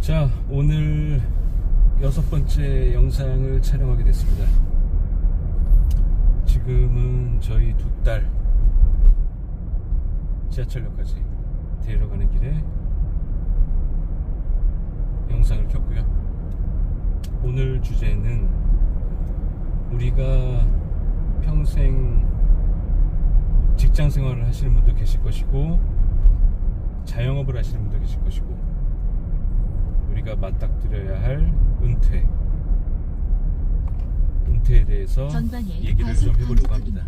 자, 오늘 6번째 영상을 촬영하게 됐습니다. 지금은 저희 두 딸 지하철역까지 데려가는 길에 영상을 켰고요. 오늘 주제는 우리가 평생 직장 생활을 하시는 분도 계실 것이고 자영업을 하시는 분도 계실 것이고 우리가 맞닥뜨려야 할 은퇴에 대해서 얘기를 좀 해보려고 합니다.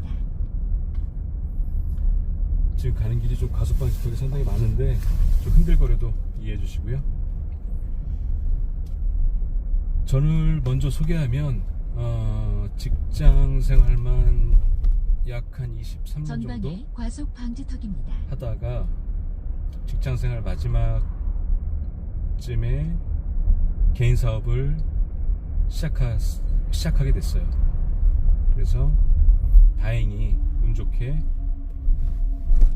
지금 가는 길이 좀 가속방지턱이 상당히 많은데 좀 흔들거려도 이해해 주시고요. 저를 먼저 소개하면 직장 생활만 약 한 23년 정도 과속 방지턱입니다. 하다가 직장 생활 마지막쯤에 개인 사업을 시작하게 됐어요. 그래서 다행히 운 좋게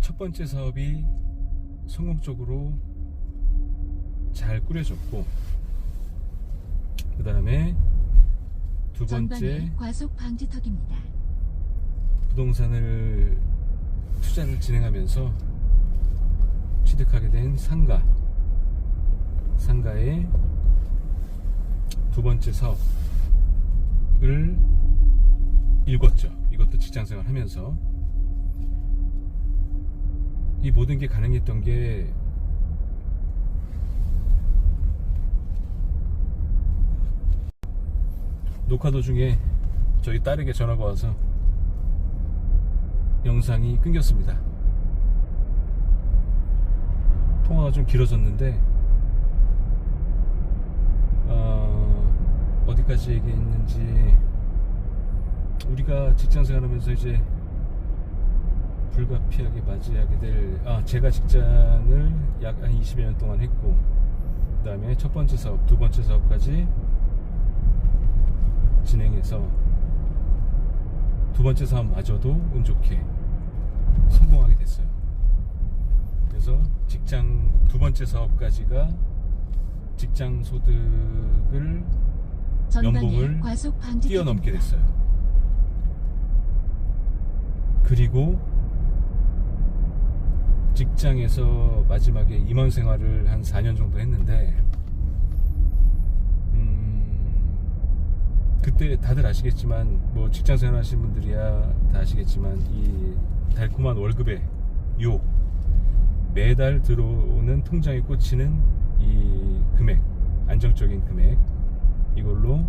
첫 번째 사업이 성공적으로 잘 꾸려졌고, 그 다음에 두 번째 과속 방지턱입니다. 부동산을 투자를 진행하면서 취득하게 된 상가의 두 번째 사업을 일궜죠. 이것도 직장생활 하면서. 이 모든 게 가능했던 게 녹화 도중에 저희 딸에게 전화가 와서 영상이 끊겼습니다. 통화가 좀 길어졌는데 어디까지 얘기했는지, 우리가 직장생활 하면서 이제 불가피하게 맞이하게 될 제가 직장을 약 한 20여 년 동안 했고, 그 다음에 첫 번째 사업, 두 번째 사업까지 진행해서 두 번째 사업마저도 운 좋게 성공하게 됐어요. 그래서 직장 두 번째 사업까지가 직장 소득을 연봉을 뛰어넘게 됐어요. 그리고 직장에서 마지막에 임원 생활을 한 4년 정도 했는데, 그때 다들 아시겠지만, 뭐 직장 생활 하시는 분들이야 다 아시겠지만, 이 달콤한 월급의 유혹, 매달 들어오는 통장에 꽂히는 이 금액, 안정적인 금액, 이걸로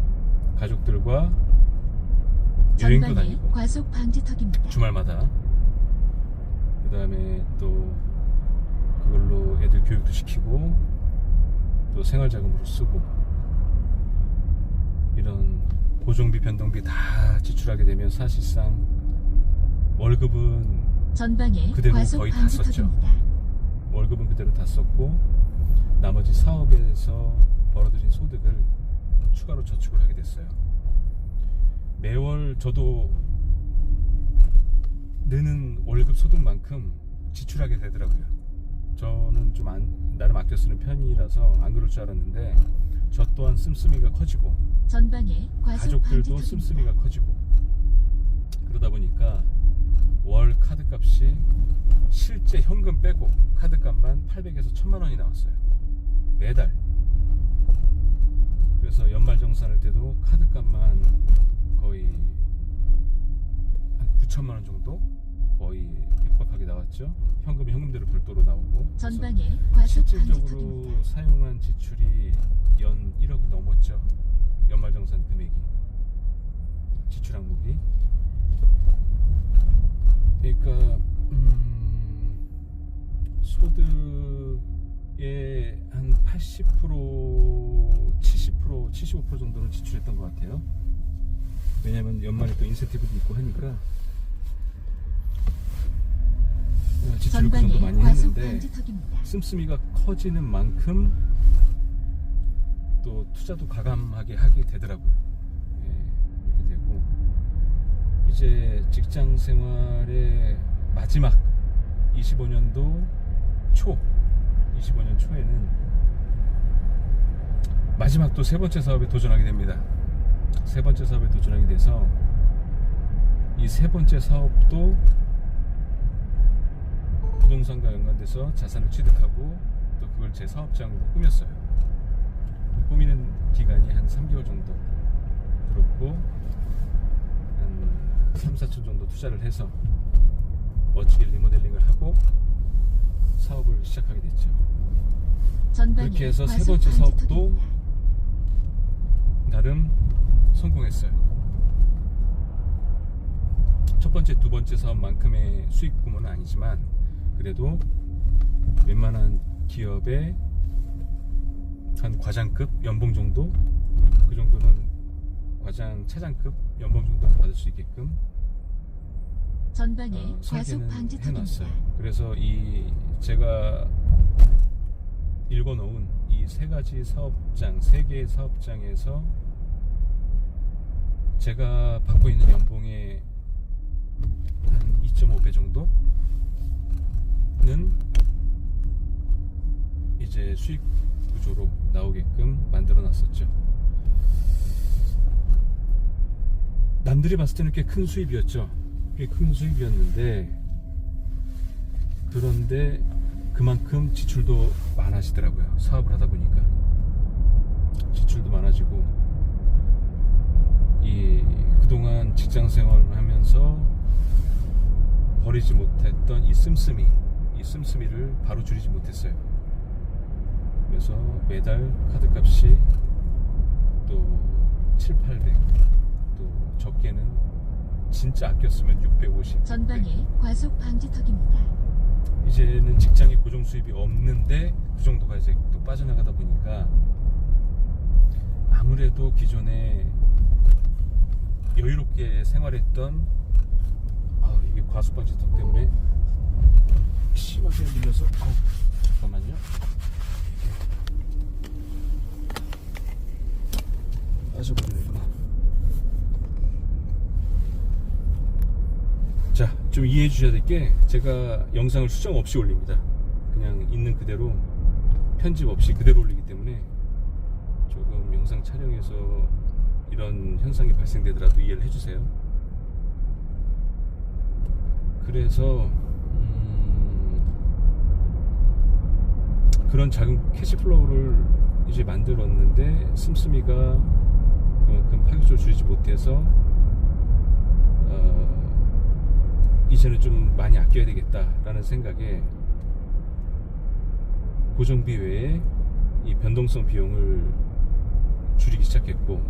가족들과 여행도 다니고 과속 방지턱입니다. 주말마다, 그 다음에 또 그걸로 애들 교육도 시키고 또 생활자금으로 쓰고, 이런 고정비 변동비 다 지출하게 되면 사실상 월급은 그대로 거의 다 썼죠. 월급은 그대로 다 썼고, 나머지 사업에서 벌어들인 소득을 추가로 저축을 하게 됐어요. 매월 저도 느는 월급 소득만큼 지출하게 되더라고요. 저는 좀 나름 아껴 쓰는 편이라서 안 그럴 줄 알았는데, 저 또한 씀씀이가 커지고 가족들도 씀씀이가 커지고, 그러다 보니까 월 카드값이 실제 현금 빼고 카드값만 800에서 1000만 원이 나왔어요. 매달. 그래서 연말정산할 때도 카드값만 거의 한 9천만 원 정도 거의 육박하게 나왔죠. 현금이 현금대로 별도로 나오고. 실질적으로 사용한 지출이 연 1억이 넘었죠. 연말정산 금액이, 지출 항목이. 그러니까 소득의 한 80%, 70%, 75% 정도는 지출했던 것 같아요. 왜냐면 연말에 또 인센티브도 있고 하니까 지출을 그 정도 많이 했는데, 씀씀이가 커지는 만큼 또 투자도 과감하게 하게 되더라고요. 이렇게 되고, 이제 직장 생활의 마지막 25년도 초에는 마지막 또 세 번째 사업에 도전하게 됩니다. 세 번째 사업에 도전하게 돼서 이 세 번째 사업도 부동산과 연관돼서 자산을 취득하고 또 그걸 제 사업장으로 꾸몄어요. 꾸미는 기간이 한 3개월 정도 들었고 한 3, 4천 정도 투자를 해서 멋지게 리모델링을 하고 사업을 시작하게 됐죠. 그렇게 해서 세 번째 사업도 나름 성공했어요. 첫 번째, 두 번째 사업만큼의 수익 규모는 아니지만 그래도 웬만한 기업의 한 과장급 연봉 정도, 그 정도는 과장 차장급 연봉 정도는 받을 수 있게끔 전방에 과속 설계는 방지턱입니다. 해놨어요. 그래서 이 제가 읽어놓은 이 세 가지 사업장, 세 개의 사업장에서 제가 받고 있는 연봉의 한 2.5배 정도는 이제 수익 구조로 나오게끔 만들어 놨었죠. 남들이 봤을 때는 꽤 큰 수입이었죠. 꽤 큰 수입이었는데 그런데 그만큼 지출도 많아지더라고요. 사업을 하다 보니까 지출도 많아지고 이 그동안 직장 생활을 하면서 버리지 못했던 이 씀씀이를 바로 줄이지 못했어요. 그래서 매달 카드값이 또 700, 800, 또 적게는 진짜 아꼈으면 650. 전방에 과속 방지턱입니다. 이제는 직장에 고정 수입이 없는데 그 정도가 이제 또 빠져나가다 보니까 아무래도 기존에 여유롭게 생활했던 이게 과속 방지턱 때문에 심하게 밀려서 잠깐만요. 빠져버리겠구나. 자, 좀 이해해 주셔야 될 게 제가 영상을 수정 없이 올립니다. 그냥 있는 그대로 편집 없이 그대로 올리기 때문에 조금 영상 촬영에서 이런 현상이 발생되더라도 이해를 해주세요. 그래서 그런 작은 캐시플로우를 이제 만들었는데 씀씀이가 그만큼 파격적으로 줄이지 못해서 이제는 좀 많이 아껴야 되겠다라는 생각에 고정비 외에 이 변동성 비용을 줄이기 시작했고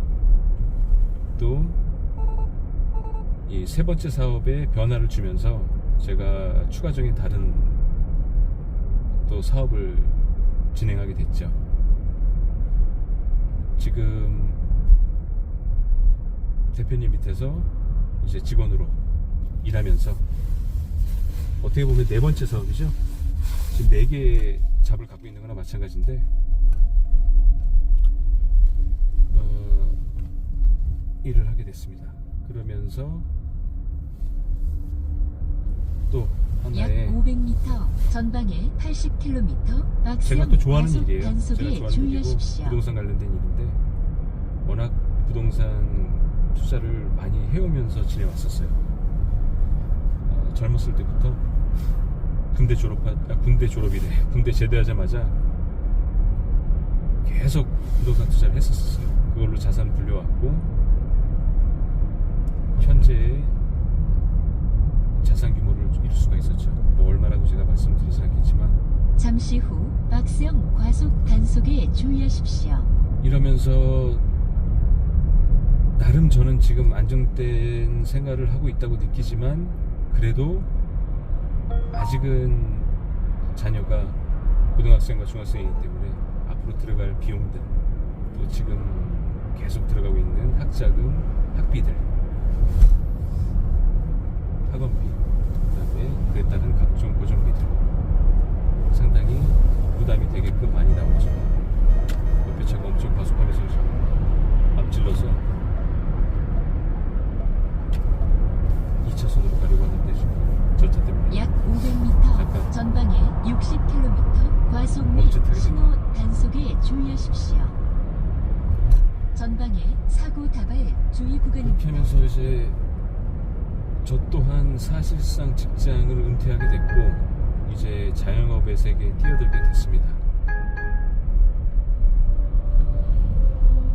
또 이 세 번째 사업에 변화를 주면서 제가 추가적인 다른 또 사업을 진행하게 됐죠. 지금 대표님 밑에서 이제 직원으로 일하면서 어떻게 보면 네 번째 사업이죠. 지금 4개의 잡을 갖고 있는 거나 마찬가지인데 일을 하게 됐습니다. 그러면서 또 약 하나의 500m 전방에 80km 제가 박스형 또 좋아하는 과속 일이에요. 제가 단속에 좋아하는 일이고 주의하십시오. 부동산 관련된 일인데 워낙 부동산 투자를 많이 해오면서 지내왔었어요. 젊었을 때부터 군대 졸업이래. 군대 제대하자마자 계속 부동산 투자를 했었어요. 그걸로 자산 불려왔고 현재의 자산 규모를 이룰 수가 있었죠. 뭐 얼마라고 제가 말씀드리진 않겠지만 잠시 후 박스형 과속 단속에 주의하십시오. 이러면서 나름 저는 지금 안정된 생활을 하고 있다고 느끼지만 그래도 아직은 자녀가 고등학생과 중학생이기 때문에 앞으로 들어갈 비용들 또 지금 계속 들어가고 있는 학자금, 학비들, 학원비, 그다음에 그에 따른 각종 고정비들 상당히 부담이 되게끔 많이 나오죠. 옆에 차가 엄청 과속하면서 앞질러서 2차선으로 가려고 하는데 지금 저 차 때문에 약 500m 잠깐. 전방에 60km 과속 및 멈칫하게 신호 단속에 주의하십시오. 전방에 사고 다발 주의 이렇게 구간입니다. 하면서 이제 저 또한 사실상 직장을 은퇴하게 됐고 이제 자영업의 세계에 뛰어들게 됐습니다.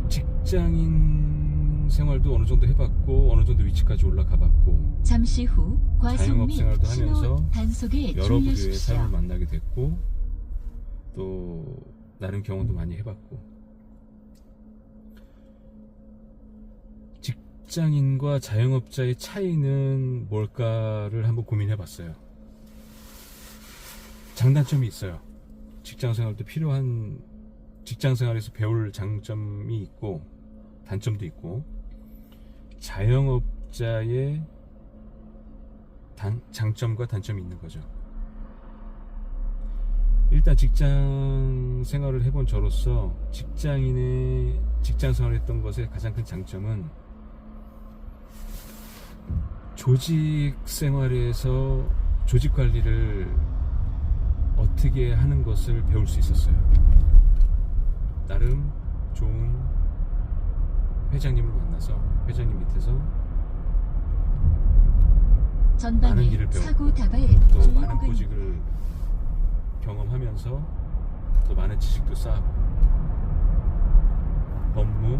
직장인 생활도 어느 정도 해봤고 어느 정도 위치까지 올라가 봤고 잠시 후 과속 자영업 및 생활도 신호 하면서 단속에 여러 부류의 주의하십시오. 사람을 만나게 됐고 또 나름 경험도 많이 해봤고 직장인과 자영업자의 차이는 뭘까를 한번 고민해봤어요. 장단점이 있어요. 직장생활도 필요한 직장생활에서 배울 장점이 있고 단점도 있고 자영업자의 장점과 단점이 있는 거죠. 일단 직장 생활을 해본 저로서 직장인의 직장 생활을 했던 것의 가장 큰 장점은 조직 생활에서 조직 관리를 어떻게 하는 것을 배울 수 있었어요. 나름 좋은 회장님을 만나서 회장님 밑에서 많은 전방에 일을 배웠고 사고 다발 또 주의 많은 구간입니다. 보직을 경험하면서 또 많은 지식도 쌓았고 법무,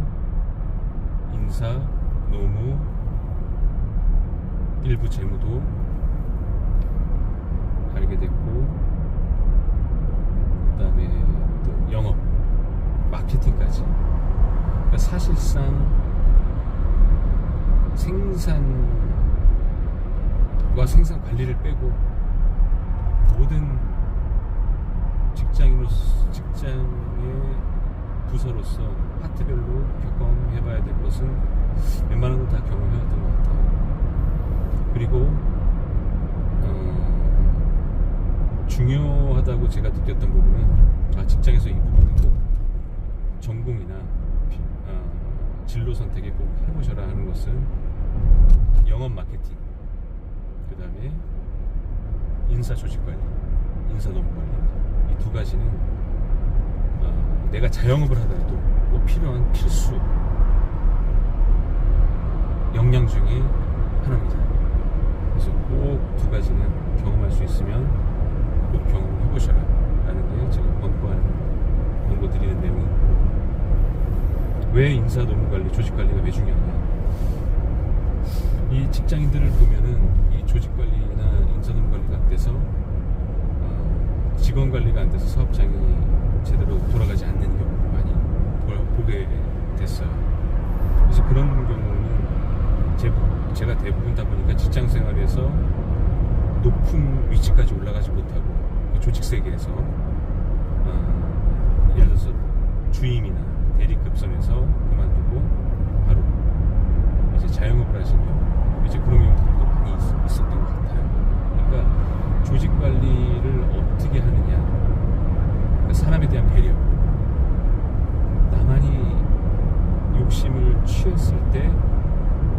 인사, 노무, 일부 재무도 알게 됐고 그 다음에 또 영업, 마케팅까지. 그러니까 사실상 생산과 생산 관리를 빼고 모든 직장의 부서로서 파트별로 경험해봐야 될 것은 웬만한 건 다 경험해왔던 것 같아요. 그리고 중요하다고 제가 느꼈던 부분은 직장에서 이 부분은 꼭 전공이나 진로 선택에 꼭 해보셔라 하는 것은 영업 마케팅, 그 다음에 인사 조직 관리, 인사 노무 관리, 이 두 가지는 내가 자영업을 하더라도 꼭 필요한 필수 역량 중에 하나입니다. 그래서 꼭 두 가지는 경험할 수 있으면 꼭 경험을 해보셔라 라는 게 제가 권고 드리는 내용이고, 왜 인사 노무 관리, 조직 관리가 왜 중요하냐, 이 직장인들을 보면은 이 조직 관리나 인사 노무 관리가 안 돼서 직원 관리가 안 돼서 사업장이 제대로 돌아가지 않는 경우를 많이 보게 됐어요. 그래서 그런 경우는 제가 대부분 다 보니까 직장 생활에서 높은 위치까지 올라가지 못하고 그 조직 세계에서 예를 들어서 주임이나 대리급선에서 그만두고 바로 이제 자영업을 하신 경우, 이제 그런 경우들도 많이 있었던 것 같아요. 그러니까 조직 관리를 어떻게 하느냐, 그러니까 사람에 대한 배려, 나만이 욕심을 취했을 때,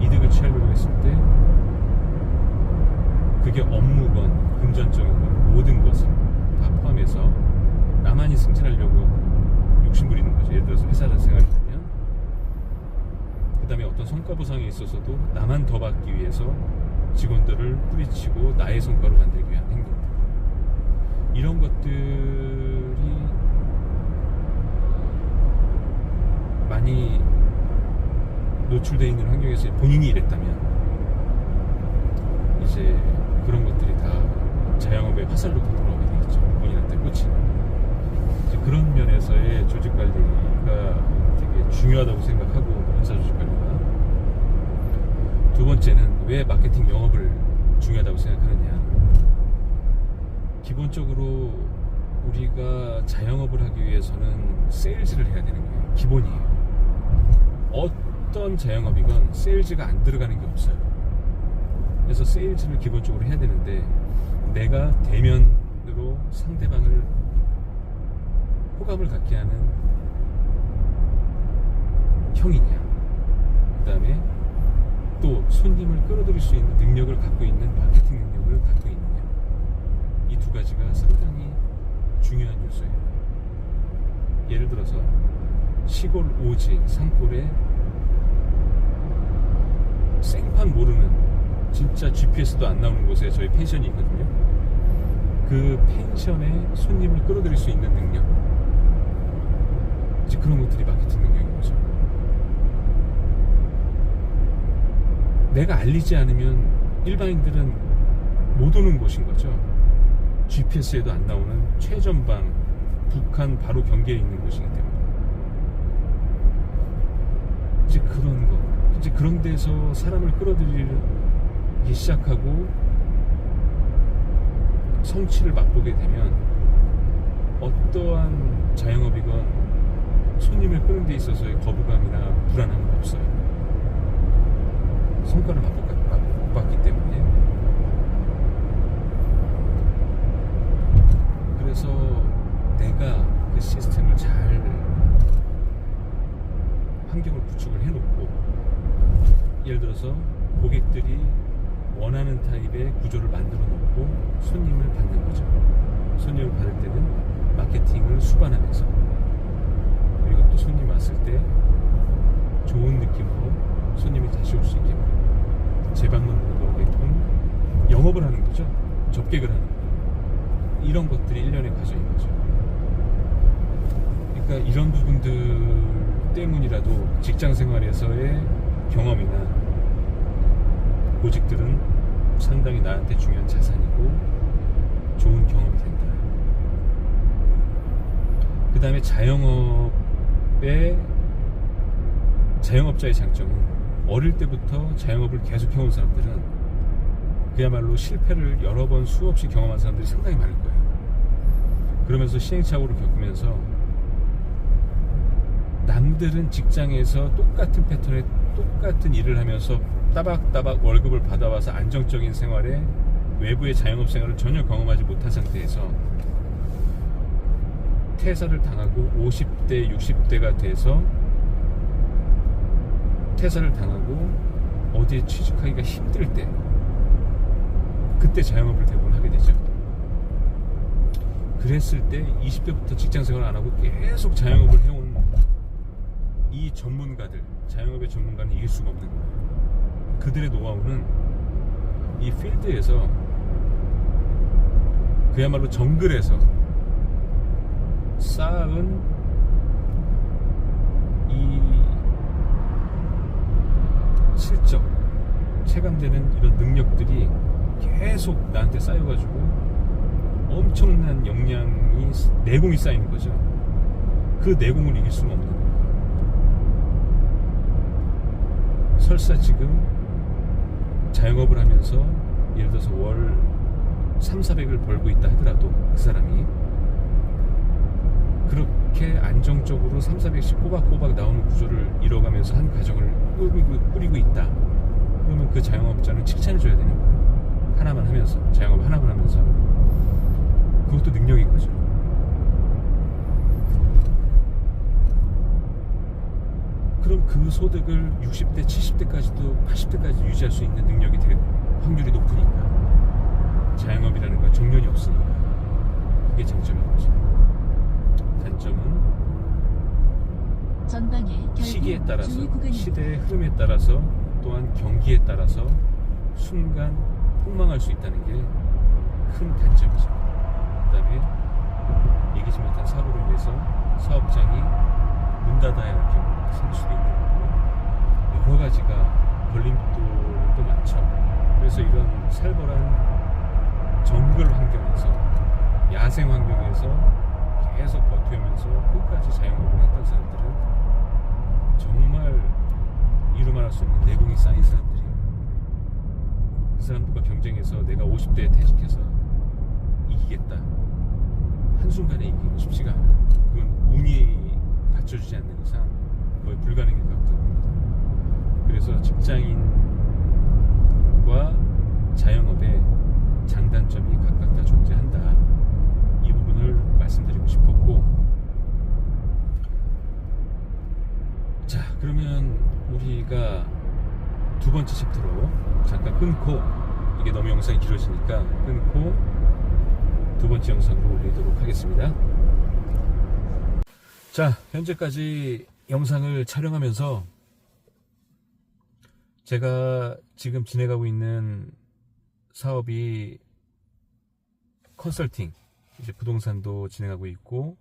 이득을 취하려고 했을 때 그게 업무건 금전적인 건 모든 것을 다 포함해서 나만이 승진하려고 욕심 부리는 거죠. 예를 들어서 회사 생활이 되면, 그 다음에 어떤 성과 보상에 있어서도 나만 더 받기 위해서 직원들을 뿌리치고 나의 성과를 만들기 위한 행동들, 이런 것들이 많이 노출되어 있는 환경에서 본인이 이랬다면 이제 그런 것들이 다 자영업의 화살로 다 돌아오게 되겠죠. 본인한테 꽂히는. 이제 그런 면에서의 조직 관리가 되게 중요하다고 생각하고, 인사 조직 관리가. 두 번째는 왜 마케팅 영업을 중요하다고 생각하느냐. 기본적으로 우리가 자영업을 하기 위해서는 세일즈를 해야 되는 게 기본이에요. 어떤 자영업이건 세일즈가 안 들어가는 게 없어요. 그래서 세일즈를 기본적으로 해야 되는데, 내가 대면으로 상대방을 호감을 갖게 하는 형이냐, 그 다음에 또 손님을 끌어들일 수 있는 능력을 갖고 있는 마케팅 능력을 갖고 있느냐, 이 두 가지가 상당히 중요한 요소예요. 예를 들어서 시골 오지 산골에 생판 모르는 진짜 GPS도 안 나오는 곳에 저희 펜션이 있거든요. 그 펜션에 손님을 끌어들일 수 있는 능력, 이제 그런 것들이 마케팅 능력인 거죠. 내가 알리지 않으면 일반인들은 못 오는 곳인 거죠. GPS에도 안 나오는 최전방, 북한 바로 경계에 있는 곳이기 때문에 이제 그런 거, 이제 그런 데서 사람을 끌어들이기 시작하고 성취를 맛보게 되면 어떠한 자영업이건 손님을 끄는 데 있어서의 거부감이나 불안함은 없어요. 성과를 맛봤기 때문에. 그래서 내가 그 시스템을 잘 환경을 구축을 해놓고, 예를 들어서 고객들이 원하는 타입의 구조를 만들어 놓고 손님을 받는 거죠. 손님을 받을 때는 마케팅을 수반하면서, 그리고 또 손님 왔을 때 좋은 느낌으로 손님이 다시 올 수 있게 재방문으로 오게끔 영업을 하는 거죠. 접객을 하는 거죠. 이런 것들이 1년의 과정인 거죠. 그러니까 이런 부분들 때문이라도 직장 생활에서의 경험이나 보직들은 상당히 나한테 중요한 자산이고 좋은 경험이 된다. 그 다음에 자영업자의 장점은 어릴 때부터 자영업을 계속 해온 사람들은 그야말로 실패를 여러 번 수없이 경험한 사람들이 상당히 많을 거예요. 그러면서 시행착오를 겪으면서 남들은 직장에서 똑같은 패턴에 똑같은 일을 하면서 따박따박 월급을 받아와서 안정적인 생활에 외부의 자영업 생활을 전혀 경험하지 못한 상태에서 퇴사를 당하고 50대, 60대가 돼서 퇴사를 당하고 어디에 취직하기가 힘들 때, 그때 자영업을 대부분 하게 되죠. 그랬을 때 20대부터 직장생활을 안 하고 계속 자영업을 해온 이 전문가들, 자영업의 전문가는 이길 수가 없는 거예요. 그들의 노하우는 이 필드에서, 그야말로 정글에서 쌓은 이 실적, 체감되는 이런 능력들이 계속 나한테 쌓여가지고 엄청난 역량이, 내공이 쌓이는 거죠. 그 내공을 이길 수는 없는 거예요. 설사 지금 자영업을 하면서 예를 들어서 월 3,400을 벌고 있다 하더라도 그 사람이 그렇게 안정적으로 3,400씩 꼬박꼬박 나오는 구조를 이뤄가면서 한 가정을 꾸리고 있다. 그러면 그 자영업자는 칭찬해줘야 되는 거예요. 하나만 하면서, 자영업 하나만 하면서. 그것도 능력인 거죠. 그럼 그 소득을 60대, 70대까지도 80대까지 유지할 수 있는 능력이 될 확률이 높으니까. 자영업이라는 건 정년이 없으니까. 그게 장점인 거죠. 단점은 시기에 따라서, 시대의 흐름에 따라서, 또한 경기에 따라서 순간 폭망할 수 있다는 게 큰 단점이죠. 그 다음에 얘기지 못한 사고로 인해서 사업장이 문 닫아야 할 경우가 생길 수도 있는 거고, 여러 가지가 걸림돌도 많죠. 그래서 이런 살벌한 정글 환경에서, 야생 환경에서 계속 버티면서 끝까지 자영업을 했던 사람들은 정말 이루 말할 수 없는 내공이 쌓인 사람들이에요. 그 사람들과 경쟁해서 내가 50대에 퇴직해서 이기겠다, 한순간에 이기기는 쉽지가 않아요. 그건 운이 받쳐주지 않는 이상 거의 불가능에 가깝답니다. 그래서 직장인과 자영업의 장단점이 각각 다 존재한다. 이 부분을 말씀드리고 싶었고, 자, 그러면 우리가 두 번째 챕터로 잠깐 끊고, 이게 너무 영상이 길어지니까 끊고 두 번째 영상으로 올리도록 하겠습니다. 자, 현재까지 영상을 촬영하면서 제가 지금 진행하고 있는 사업이 컨설팅, 이제 부동산도 진행하고 있고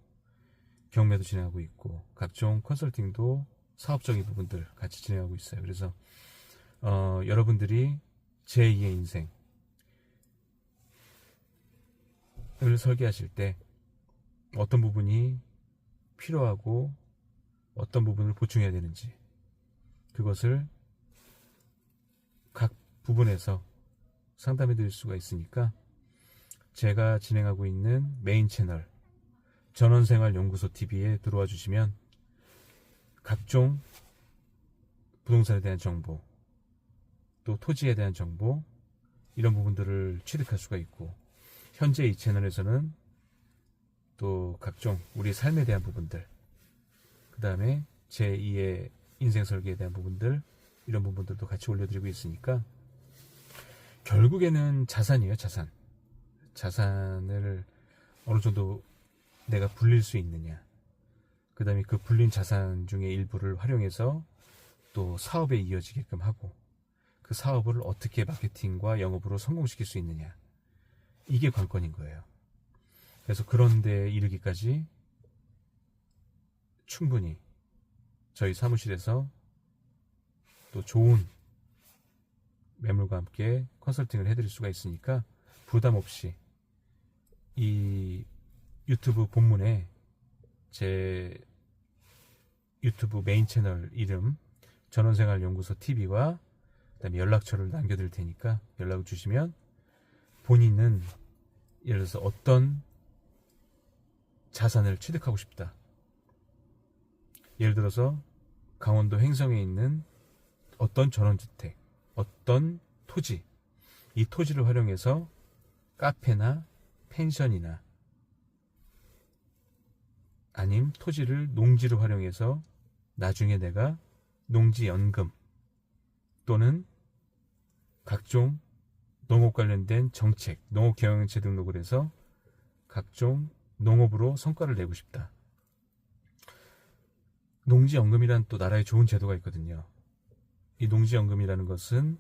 경매도 진행하고 있고 각종 컨설팅도 사업적인 부분들 같이 진행하고 있어요. 그래서 여러분들이 제2의 인생을 설계하실 때 어떤 부분이 필요하고 어떤 부분을 보충해야 되는지 그것을 각 부분에서 상담해 드릴 수가 있으니까 제가 진행하고 있는 메인 채널 전원생활연구소 TV에 들어와 주시면 각종 부동산에 대한 정보, 또 토지에 대한 정보, 이런 부분들을 취득할 수가 있고, 현재 이 채널에서는 또 각종 우리 삶에 대한 부분들, 그 다음에 제2의 인생 설계에 대한 부분들, 이런 부분들도 같이 올려드리고 있으니까 결국에는 자산이에요. 자산을 어느 정도 내가 불릴 수 있느냐, 그 다음에 그 불린 자산 중에 일부를 활용해서 또 사업에 이어지게끔 하고, 그 사업을 어떻게 마케팅과 영업으로 성공시킬 수 있느냐, 이게 관건인 거예요. 그래서 그런 데 이르기까지 충분히 저희 사무실에서 또 좋은 매물과 함께 컨설팅을 해드릴 수가 있으니까 부담 없이 이 유튜브 본문에 제 유튜브 메인 채널 이름 전원생활연구소 TV와 그다음에 연락처를 남겨드릴 테니까 연락을 주시면 본인은 예를 들어서 어떤 자산을 취득하고 싶다. 예를 들어서 강원도 횡성에 있는 어떤 전원주택, 어떤 토지, 이 토지를 활용해서 카페나 펜션이나 아님 토지를 농지를 활용해서 나중에 내가 농지연금 또는 각종 농업 관련된 정책, 농업경영체 등록을 해서 각종 농업으로 성과를 내고 싶다. 농지연금이란 또 나라에 좋은 제도가 있거든요. 이 농지연금이라는 것은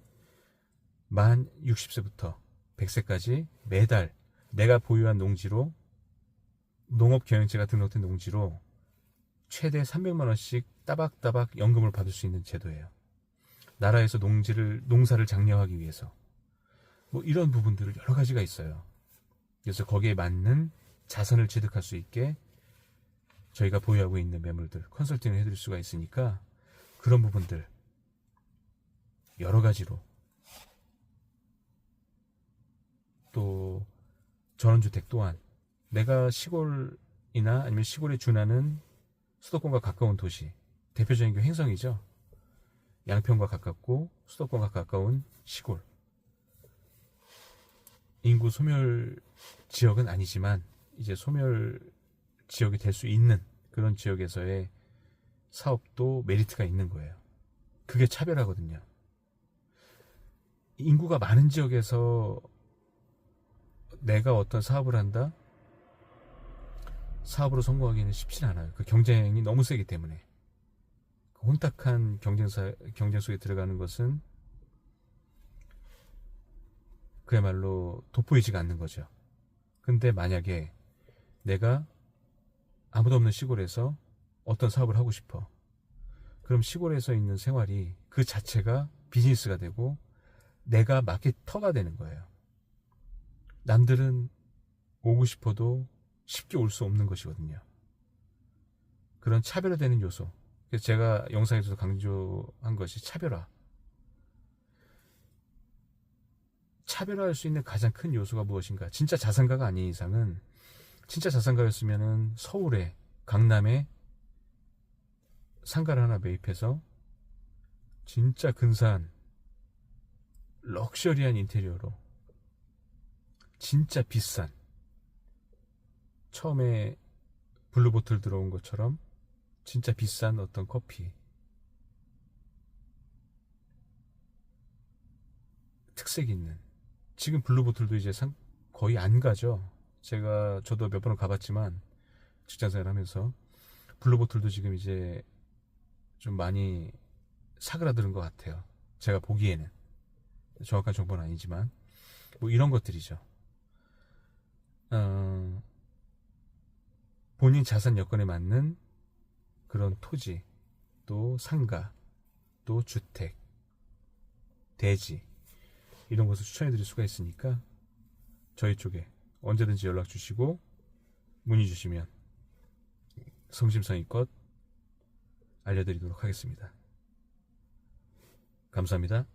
만 60세부터 100세까지 매달 내가 보유한 농지로 농업경영체가 등록된 농지로 최대 300만 원씩 따박따박 연금을 받을 수 있는 제도예요. 나라에서 농사를 장려하기 위해서 뭐 이런 부분들을 여러 가지가 있어요. 그래서 거기에 맞는 자산을 취득할 수 있게 저희가 보유하고 있는 매물들 컨설팅을 해드릴 수가 있으니까 그런 부분들 여러 가지로, 또 전원주택 또한 내가 시골이나 아니면 시골에 준하는 수도권과 가까운 도시, 대표적인 게 횡성이죠. 양평과 가깝고 수도권과 가까운 시골, 인구 소멸 지역은 아니지만 이제 소멸 지역이 될 수 있는 그런 지역에서의 사업도 메리트가 있는 거예요. 그게 차별화거든요. 인구가 많은 지역에서 내가 어떤 사업을 한다? 사업으로 성공하기는 쉽지 않아요. 그 경쟁이 너무 세기 때문에. 그 혼탁한 경쟁 속에 들어가는 것은 그야말로 돋보이지가 않는 거죠. 근데 만약에 내가 아무도 없는 시골에서 어떤 사업을 하고 싶어. 그럼 시골에서 있는 생활이 그 자체가 비즈니스가 되고 내가 마케터가 되는 거예요. 남들은 오고 싶어도 쉽게 올 수 없는 것이거든요. 그런 차별화되는 요소. 그래서 제가 영상에서도 강조한 것이 차별화. 차별화할 수 있는 가장 큰 요소가 무엇인가? 진짜 자산가가 아닌 이상은, 진짜 자산가였으면은 서울에, 강남에 상가를 하나 매입해서 진짜 근사한 럭셔리한 인테리어로 진짜 비싼, 처음에 블루보틀 들어온 것처럼 진짜 비싼 어떤 커피, 특색 있는, 지금 블루보틀도 이제 거의 안 가죠. 저도 몇 번은 가봤지만 직장생활 하면서 블루보틀도 지금 이제 좀 많이 사그라드는 것 같아요. 제가 보기에는. 정확한 정보는 아니지만 뭐 이런 것들이죠. 본인 자산 여건에 맞는 그런 토지, 또 상가, 또 주택, 대지 이런 것을 추천해 드릴 수가 있으니까 저희 쪽에 언제든지 연락 주시고 문의 주시면 성심성의껏 알려드리도록 하겠습니다. 감사합니다.